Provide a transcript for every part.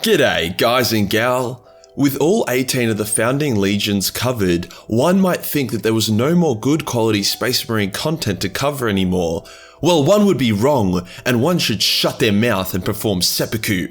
G'day guys and gal. With all 18 of the founding legions covered, one might think that there was no more good quality Space Marine content to cover anymore. Well, one would be wrong, and one should shut their mouth and perform seppuku.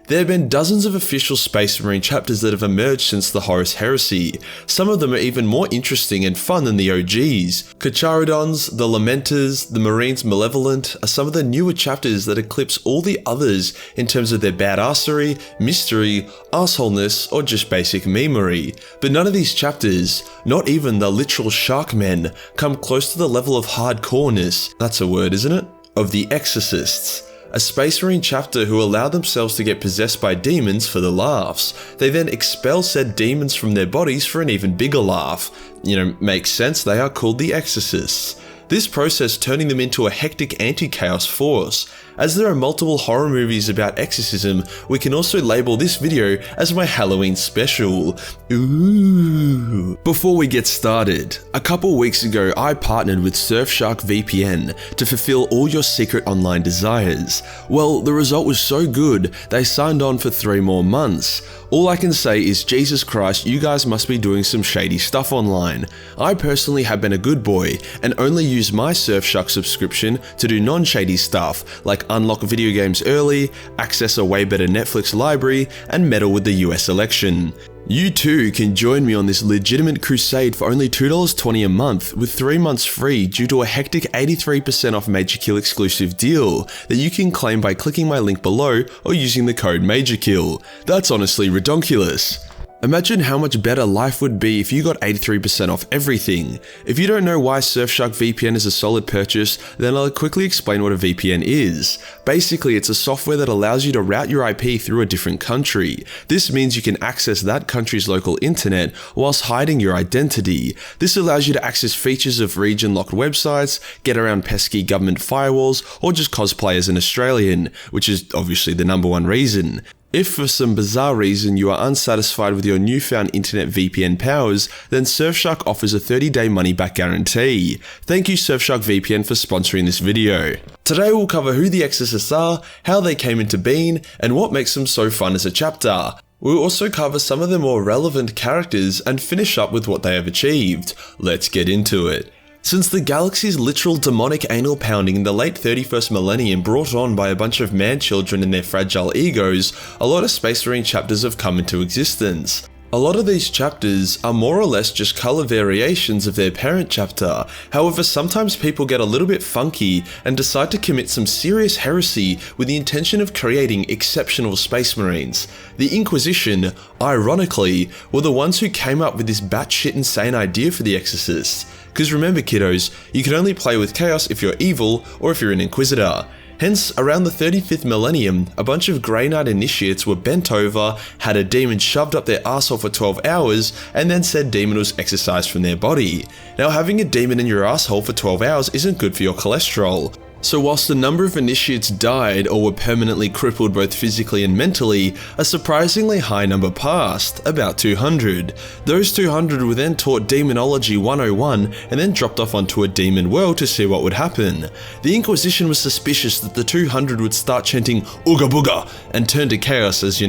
There have been dozens of official Space Marine chapters that have emerged since the Horus Heresy. Some of them are even more interesting and fun than the OGs. Kacharodons, the Lamenters, the Marines Malevolent are some of the newer chapters that eclipse all the others in terms of their badassery, mystery, assholeness, or just basic memery. But none of these chapters, not even the literal Sharkmen, come close to the level of hardcoreness, that's a word isn't it, of the Exorcists. A Space Marine chapter who allow themselves to get possessed by demons for the laughs. They then expel said demons from their bodies for an even bigger laugh. Makes sense, they are called the Exorcists. This process turning them into a hectic anti-chaos force. As there are multiple horror movies about exorcism, we can also label this video as my Halloween special. Ooh. Before we get started, a couple weeks ago I partnered with Surfshark VPN to fulfill all your secret online desires. Well, the result was so good, they signed on for 3 more months. All I can say is Jesus Christ, you guys must be doing some shady stuff online. I personally have been a good boy and only use my Surfshark subscription to do non-shady stuff like unlock video games early, access a way better Netflix library, and meddle with the US election. You too can join me on this legitimate crusade for only $2.20 a month with 3 months free due to a hectic 83% off Majorkill exclusive deal that you can claim by clicking my link below or using the code Majorkill. That's honestly redonkulous. Imagine how much better life would be if you got 83% off everything. If you don't know why Surfshark VPN is a solid purchase, then I'll quickly explain what a VPN is. Basically, it's a software that allows you to route your IP through a different country. This means you can access that country's local internet whilst hiding your identity. This allows you to access features of region-locked websites, get around pesky government firewalls, or just cosplay as an Australian, which is obviously the #1 reason. If for some bizarre reason you are unsatisfied with your newfound internet VPN powers, then Surfshark offers a 30-day money-back guarantee. Thank you Surfshark VPN for sponsoring this video. Today we'll cover who the Exorcists are, how they came into being, and what makes them so fun as a chapter. We'll also cover some of the more relevant characters and finish up with what they have achieved. Let's get into it. Since the galaxy's literal demonic anal pounding in the late 31st millennium brought on by a bunch of man-children and their fragile egos, a lot of Space Marine chapters have come into existence. A lot of these chapters are more or less just colour variations of their parent chapter. However, sometimes people get a little bit funky and decide to commit some serious heresy with the intention of creating exceptional Space Marines. The Inquisition, ironically, were the ones who came up with this batshit insane idea for the Exorcists. Because remember kiddos, you can only play with chaos if you're evil or if you're an Inquisitor. Hence, around the 35th millennium, a bunch of Grey Knight initiates were bent over, had a demon shoved up their arsehole for 12 hours, and then said demon was exorcised from their body. Now, having a demon in your arsehole for 12 hours isn't good for your cholesterol. So whilst a number of initiates died or were permanently crippled both physically and mentally, a surprisingly high number passed, about 200. Those 200 were then taught Demonology 101 and then dropped off onto a demon world to see what would happen. The Inquisition was suspicious that the 200 would start chanting Ooga Booga and turn to chaos as,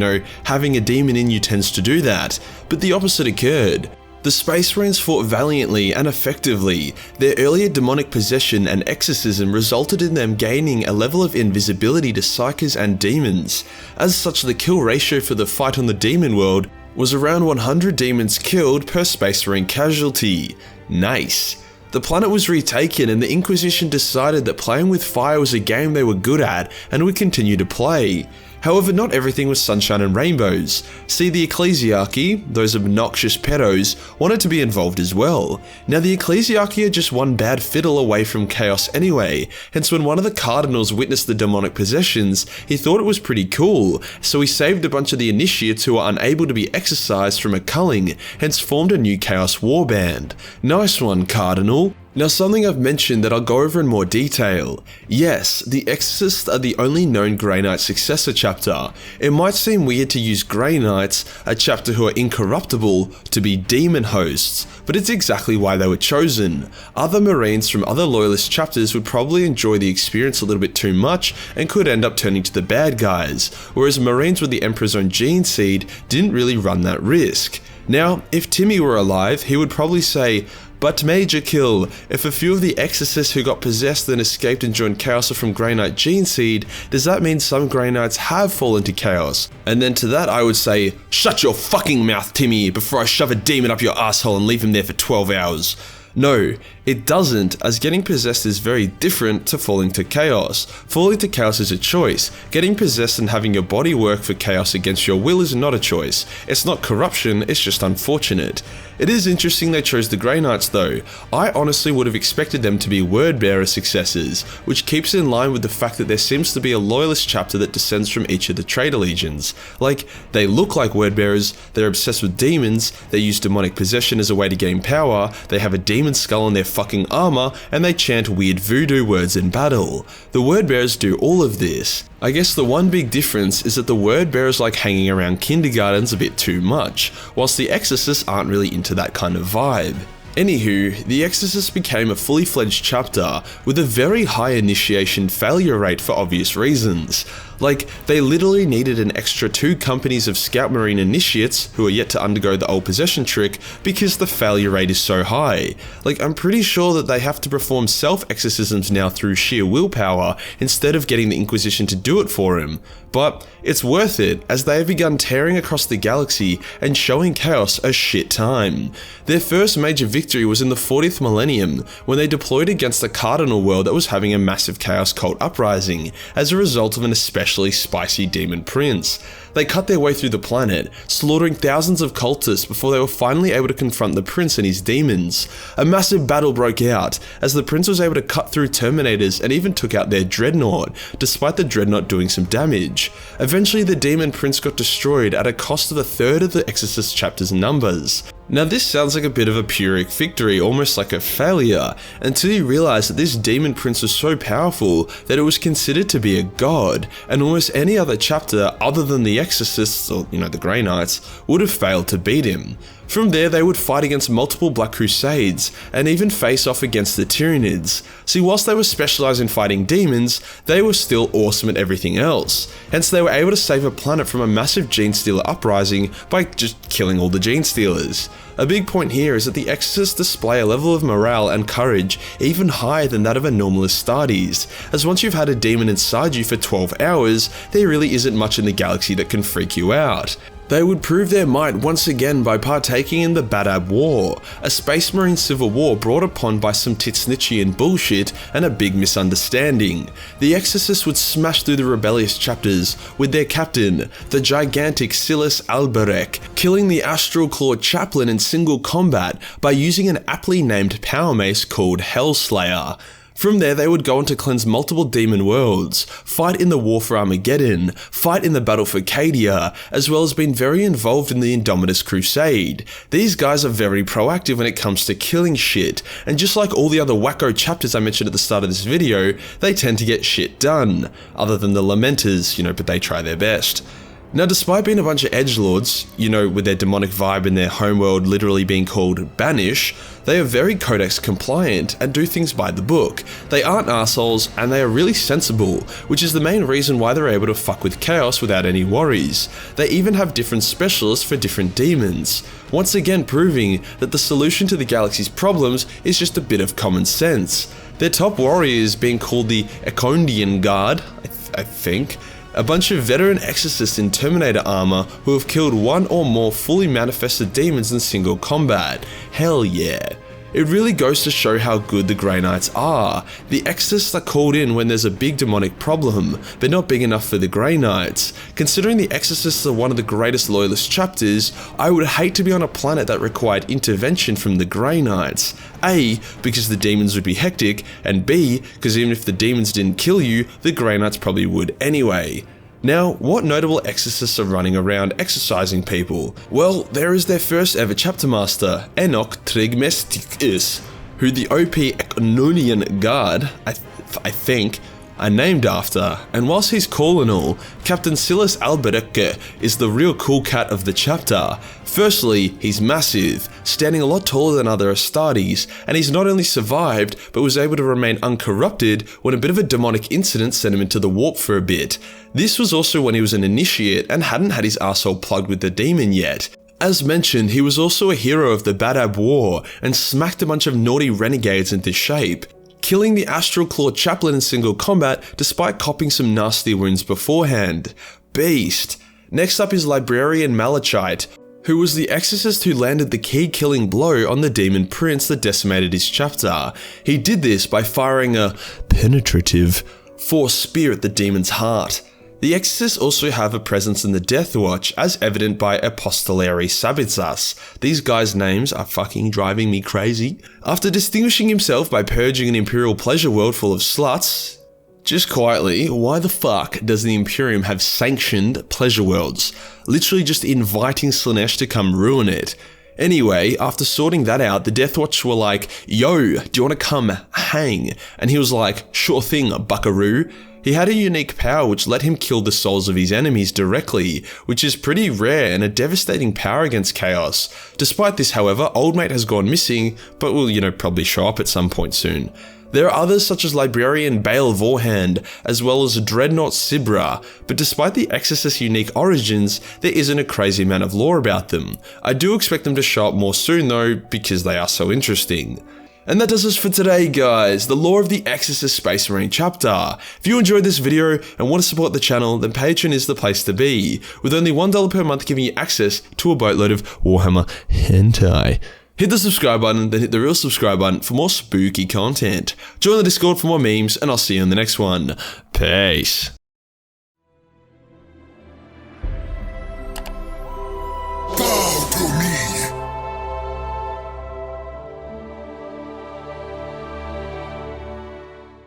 having a demon in you tends to do that, but the opposite occurred. The Space Marines fought valiantly and effectively. Their earlier demonic possession and exorcism resulted in them gaining a level of invisibility to psykers and demons. As such, the kill ratio for the fight on the demon world was around 100 demons killed per Space Marine casualty. Nice. The planet was retaken and the Inquisition decided that playing with fire was a game they were good at and would continue to play. However, not everything was sunshine and rainbows. See, the Ecclesiarchy, those obnoxious pedos, wanted to be involved as well. Now, the Ecclesiarchy are just one bad fiddle away from chaos anyway, hence when one of the cardinals witnessed the demonic possessions, he thought it was pretty cool, so he saved a bunch of the initiates who were unable to be exorcised from a culling, hence formed a new chaos warband. Nice one, Cardinal. Now, something I've mentioned that I'll go over in more detail. Yes, the Exorcists are the only known Grey Knight successor chapter. It might seem weird to use Grey Knights, a chapter who are incorruptible, to be demon hosts, but it's exactly why they were chosen. Other Marines from other Loyalist chapters would probably enjoy the experience a little bit too much and could end up turning to the bad guys, whereas Marines with the Emperor's own gene seed didn't really run that risk. Now, if Timmy were alive, he would probably say, "But Majorkill, if a few of the Exorcists who got possessed then escaped and joined Chaos are from Grey Knight gene seed, does that mean some Grey Knights have fallen to Chaos?" And then to that I would say, "Shut your fucking mouth, Timmy, before I shove a demon up your asshole and leave him there for 12 hours. No, it doesn't, as getting possessed is very different to falling to Chaos. Falling to Chaos is a choice. Getting possessed and having your body work for Chaos against your will is not a choice. It's not corruption, it's just unfortunate. It is interesting they chose the Grey Knights though. I honestly would have expected them to be Wordbearer successors, which keeps in line with the fact that there seems to be a Loyalist chapter that descends from each of the Traitor Legions. Like, they look like Wordbearers, they're obsessed with demons, they use demonic possession as a way to gain power, they have a demon skull on their fucking armor, and they chant weird voodoo words in battle. The Wordbearers do all of this. I guess the one big difference is that the Wordbearers like hanging around kindergartens a bit too much, whilst the Exorcists aren't really into that kind of vibe. Anywho, the Exorcists became a fully fledged chapter with a very high initiation failure rate for obvious reasons. Like, they literally needed an extra 2 companies of Scout Marine initiates who are yet to undergo the old possession trick because the failure rate is so high. Like, I'm pretty sure that they have to perform self-exorcisms now through sheer willpower instead of getting the Inquisition to do it for him. But it's worth it, as they have begun tearing across the galaxy and showing Chaos a shit time. Their first major victory was in the 40th millennium, when they deployed against a cardinal world that was having a massive Chaos cult uprising, as a result of an especially spicy demon prince. They cut their way through the planet, slaughtering thousands of cultists before they were finally able to confront the prince and his demons. A massive battle broke out, as the prince was able to cut through Terminators and even took out their dreadnought, despite the dreadnought doing some damage. Eventually the demon prince got destroyed at a cost of a third of the Exorcist chapter's numbers. Now this sounds like a bit of a Pyrrhic victory, almost like a failure, until you realize that this demon prince was so powerful that it was considered to be a god, and almost any other chapter other than the Exorcists, or the Grey Knights, would have failed to beat him. From there they would fight against multiple Black Crusades, and even face off against the Tyranids. See, whilst they were specialised in fighting demons, they were still awesome at everything else. Hence they were able to save a planet from a massive Gene Stealer uprising by just killing all the Gene Stealers. A big point here is that the Exorcists display a level of morale and courage even higher than that of a normal Astartes, as once you've had a demon inside you for 12 hours, there really isn't much in the galaxy that can freak you out. They would prove their might once again by partaking in the Badab War, a Space Marine civil war brought upon by some Titsnitchian bullshit and a big misunderstanding. The Exorcists would smash through the rebellious chapters with their captain, the gigantic Silas Alberek, killing the Astral Claw chaplain in single combat by using an aptly named power mace called Hellslayer. From there they would go on to cleanse multiple demon worlds, fight in the War for Armageddon, fight in the Battle for Cadia, as well as being very involved in the Indomitus Crusade. These guys are very proactive when it comes to killing shit, and just like all the other wacko chapters I mentioned at the start of this video, they tend to get shit done. Other than the Lamenters, but they try their best. Now, despite being a bunch of edgelords, with their demonic vibe and their homeworld literally being called Banish, they are very codex compliant and do things by the book. They aren't assholes and they are really sensible, which is the main reason why they're able to fuck with Chaos without any worries. They even have different specialists for different demons, once again proving that the solution to the galaxy's problems is just a bit of common sense. Their top warrior is being called the Ekondian Guard, I think. A bunch of veteran exorcists in Terminator armor who have killed one or more fully manifested demons in single combat. Hell yeah. It really goes to show how good the Grey Knights are. The Exorcists are called in when there's a big demonic problem, but not big enough for the Grey Knights. Considering the Exorcists are one of the greatest loyalist chapters, I would hate to be on a planet that required intervention from the Grey Knights. A, because the demons would be hectic, and B, because even if the demons didn't kill you, the Grey Knights probably would anyway. Now, what notable exorcists are running around exorcising people? Well, there is their first ever chapter master, Enoch Trismegistus, who the OP Eknunian Guard, I think, are named after, and whilst he's cool and all, Captain Silas Alberecke is the real cool cat of the chapter. Firstly, he's massive, standing a lot taller than other Astartes, and he's not only survived, but was able to remain uncorrupted when a bit of a demonic incident sent him into the warp for a bit. This was also when he was an initiate and hadn't had his arsehole plugged with the demon yet. As mentioned, he was also a hero of the Badab War, and smacked a bunch of naughty renegades into shape, killing the Astral Claw chaplain in single combat despite copping some nasty wounds beforehand. Beast. Next up is Librarian Malachite, who was the exorcist who landed the key killing blow on the demon prince that decimated his chapter. He did this by firing a penetrative force spear at the demon's heart. The Exorcists also have a presence in the Death Watch, as evident by Apostolari Sabitsas. These guys' names are fucking driving me crazy. After distinguishing himself by purging an Imperial pleasure world full of sluts, just quietly, why the fuck does the Imperium have sanctioned pleasure worlds? Literally just inviting Slaanesh to come ruin it. Anyway, after sorting that out, the Death Watch were like, "Yo, do you want to come hang?" And he was like, "Sure thing, buckaroo." He had a unique power which let him kill the souls of his enemies directly, which is pretty rare and a devastating power against Chaos. Despite this, however, Old Mate has gone missing, but will, probably show up at some point soon. There are others such as Librarian Baal Vorhand, as well as Dreadnought Sibra, but despite the Exorcist's unique origins, there isn't a crazy amount of lore about them. I do expect them to show up more soon though, because they are so interesting. And that does us for today, guys, the lore of the Exorcist Space Marine chapter. If you enjoyed this video and want to support the channel, then Patreon is the place to be, with only $1 per month giving you access to a boatload of Warhammer hentai. Hit the subscribe button, then hit the real subscribe button for more spooky content. Join the Discord for more memes, and I'll see you in the next one. Peace.